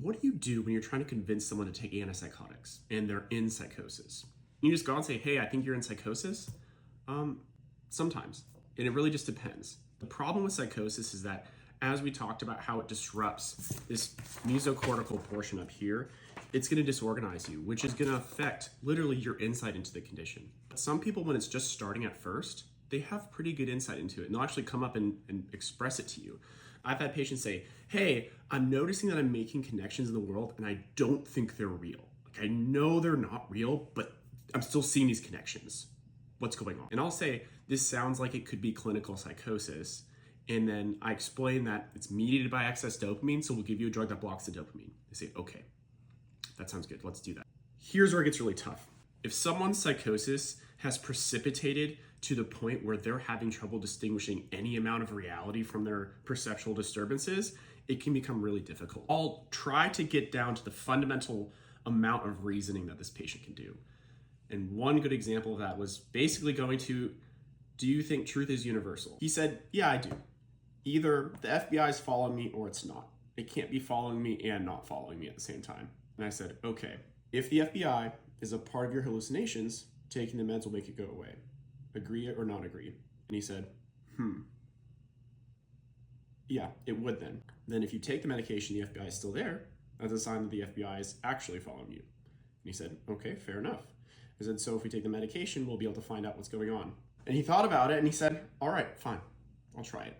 What do you do when you're trying to convince someone to take antipsychotics and they're in psychosis? You just go and say, hey, I think you're in psychosis? Sometimes. And it really just depends. The problem with psychosis is that, as we talked about how it disrupts this mesocortical portion up here, it's going to disorganize you, which is going to affect literally your insight into the condition. Some people, when it's just starting at first, they have pretty good insight into it, and they'll actually come up and express it to you. I've had patients say, hey, I'm noticing that I'm making connections in the world and I don't think they're real. Like, I know they're not real, but I'm still seeing these connections. What's going on? And I'll say, this sounds like it could be clinical psychosis. And then I explain that it's mediated by excess dopamine, so we'll give you a drug that blocks the dopamine. They say, okay, that sounds good, let's do that. Here's where it gets really tough. If someone's psychosis has precipitated to the point where they're having trouble distinguishing any amount of reality from their perceptual disturbances, it can become really difficult. I'll try to get down to the fundamental amount of reasoning that this patient can do. And one good example of that was basically going to, do you think truth is universal? He said, yeah, I do. Either the FBI is following me or it's not. It can't be following me and not following me at the same time. And I said, okay, if the FBI is a part of your hallucinations, taking the meds will make it go away. Agree or not agree? And he said, yeah, it would then. Then if you take the medication, the FBI is still there, that's a sign that the FBI is actually following you. And he said, okay, fair enough. I said, so if we take the medication, we'll be able to find out what's going on. And he thought about it and he said, all right, fine, I'll try it.